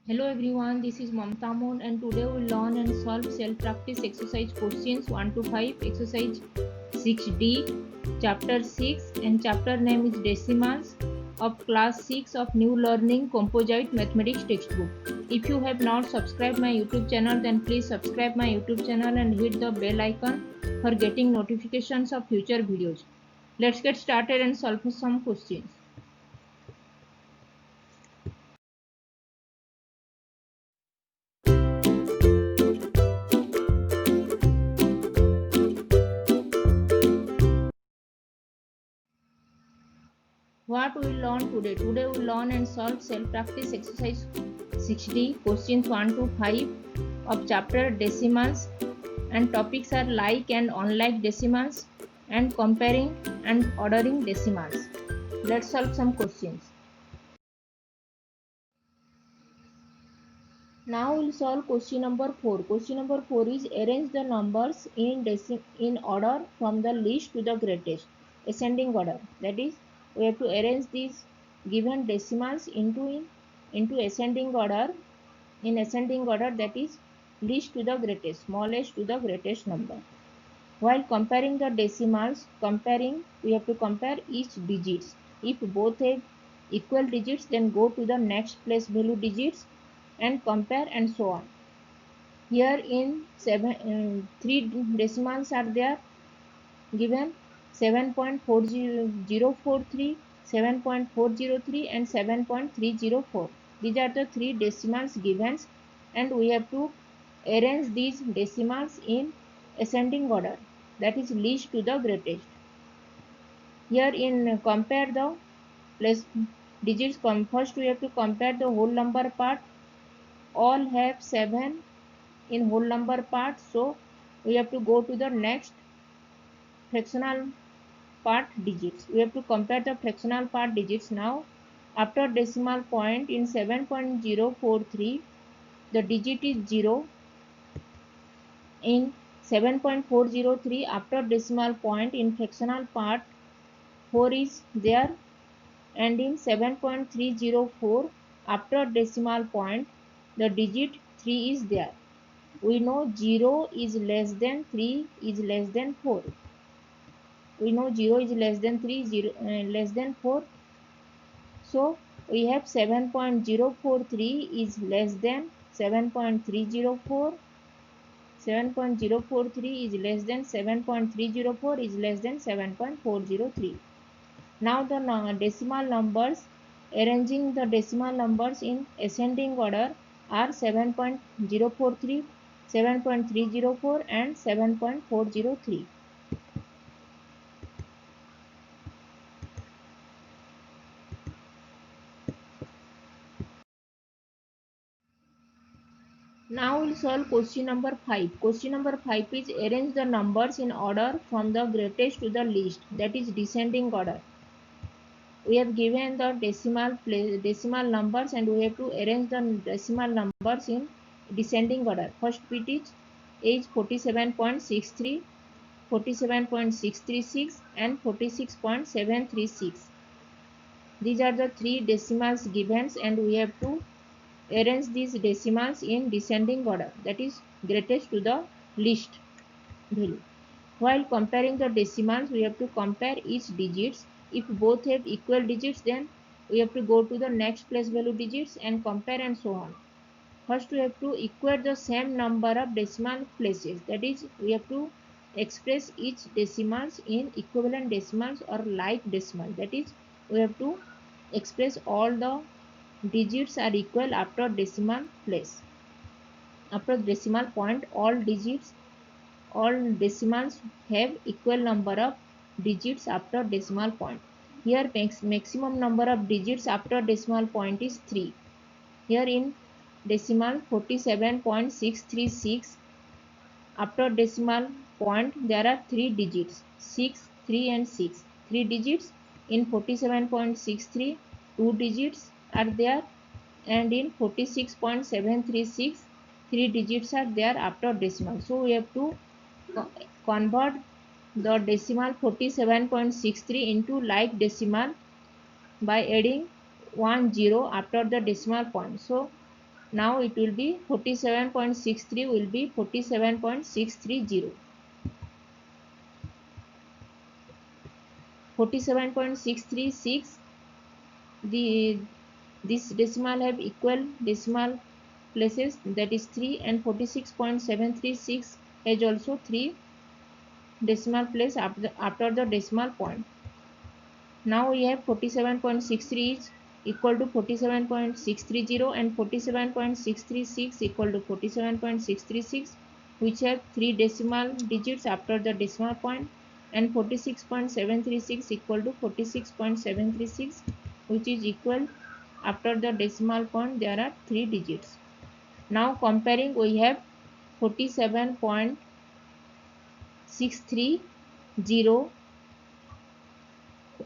Hello everyone, this is Mamta Moon and today we'll learn and solve self-practice exercise questions 1 to 5, exercise 6D, chapter 6 and chapter name is Decimals of class 6 of New Learning Composite Mathematics textbook. If you have not subscribed my YouTube channel then please subscribe my YouTube channel and hit the bell icon for getting notifications of future videos. Let's get started and solve some questions. What we will learn today? Today we will learn and solve self-practice exercise 6D questions 1 to 5 of chapter decimals and topics are like and unlike decimals and comparing and ordering decimals. Let's solve some questions. Now we'll solve question number 4. Question number 4 is arrange the numbers in order from the least to the greatest, ascending order. That is, we have to arrange these given decimals into ascending order, in ascending order, that is least to the greatest, smallest to the greatest number. While comparing the decimals, we have to compare each digits. If both have equal digits, then go to the next place value digits and compare and so on. Here in 3 decimals are there given 7.4043, 7.403 and 7.304. These are the 3 decimals given and we have to arrange these decimals in ascending order, that is least to the greatest. Here in compare the place digits, first we have to compare the whole number part. All have 7 in whole number part, so we have to go to the next fractional part digits. We have to compare the fractional part digits now. After decimal point in 7.043, the digit is 0. In 7.403, after decimal point in fractional part 4 is there, and in 7.304, after decimal point the digit 3 is there. We know 0 is less than 3 is less than 4. We know 0 is less than 3, less than 4. So we have 7.043 is less than 7.304. 7.043 is less than 7.304 is less than 7.403. Now the decimal numbers, arranging the decimal numbers in ascending order are 7.043, 7.304 and 7.403. Now we'll solve question number 5. Question number 5 is arrange the numbers in order from the greatest to the least, that is descending order. We have given the decimal numbers and we have to arrange the decimal numbers in descending order. First bit is 47.63, 47.636 and 46.736. These are the 3 decimals given and we have to arrange these decimals in descending order, that is greatest to the least value. While comparing the decimals, we have to compare each digits. If both have equal digits, then we have to go to the next place value digits and compare and so on. First we have to equate the same number of decimal places, that is we have to express each decimals in equivalent decimals or like decimal, that is we have to express all the digits are equal after decimal place. After decimal point, all decimals have equal number of digits after decimal point. Here maximum number of digits after decimal point is 3. Here in decimal 47.636, after decimal point there are 3 digits 6, 3 and 6. 3 digits in 47.63, 2 digits are there, and in 46.736 3 digits are there after decimal. So we have to convert the decimal 47.63 into like decimal by adding 1 0 after the decimal point. So Now it will be 47.63 will be 47.630. 47.636, this decimal have equal decimal places, that is 3, and 46.736 has also 3 decimal place after the decimal point. Now we have 47.63 is equal to 47.630 and 47.636 equal to 47.636, which have 3 decimal digits after the decimal point, and 46.736 equal to 46.736, which is equal after the decimal point there are 3 digits. Now comparing, we have 47.630.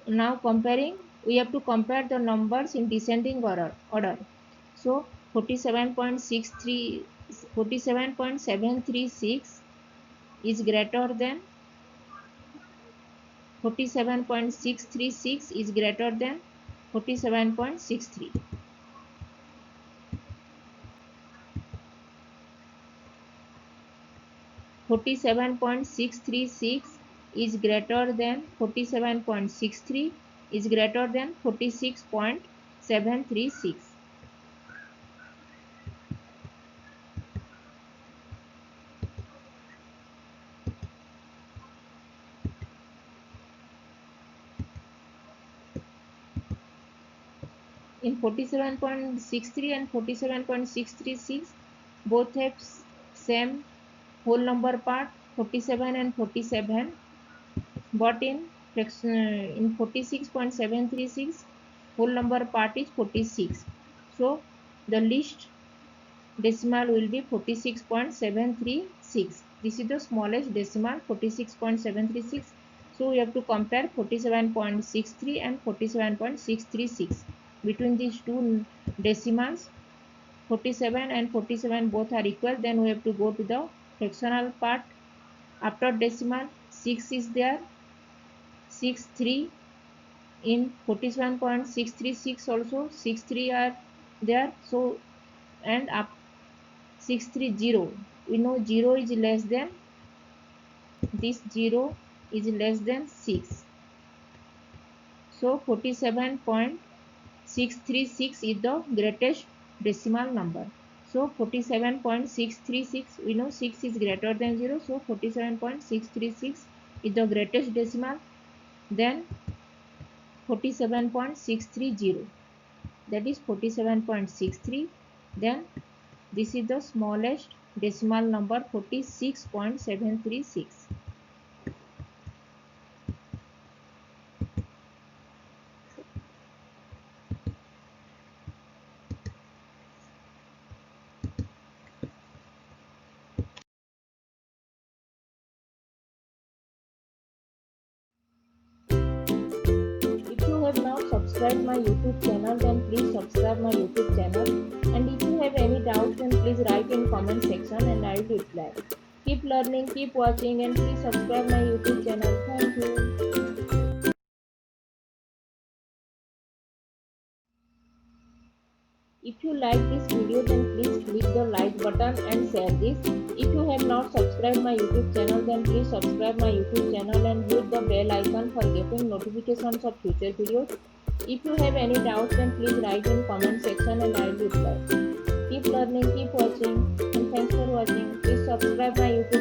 Now comparing, we have to compare the numbers in descending order. So 47.736 is greater than 47.636 is greater than 47.63. 47.636 is greater than 47.63 is greater than 46.736. In 47.63 and 47.636, both have same whole number part, 47 and 47, but in 46.736 whole number part is 46. So the least decimal will be 46.736. This is the smallest decimal, 46.736. So we have to compare 47.63 and 47.636. Between these two decimals, 47 and 47 both are equal. Then we have to go to the fractional part. After decimal, 6 is there, 6 3. In 47.636 also 6 3 are there. So and up 630, we know 0 is less than, this 0 is less than 6. So 47.636 is the greatest decimal number. So 47.636, we know 6 is greater than 0. So 47.636 is the greatest decimal. Then 47.630, that is 47.63. Then this is the smallest decimal number, 46.736. If you have not subscribed my YouTube channel, then please subscribe my YouTube channel. And if you have any doubts, then please write in comment section and I will reply. Keep learning, keep watching, and please subscribe my YouTube channel. Thank you. If you like this video, then please click the like button and share this. If you have not subscribed my YouTube channel, then please subscribe my YouTube channel and hit the bell icon for getting notifications of future videos. If you have any doubts, then please write in comment section and I will reply. Keep learning, keep watching, and thanks for watching. Please subscribe my YouTube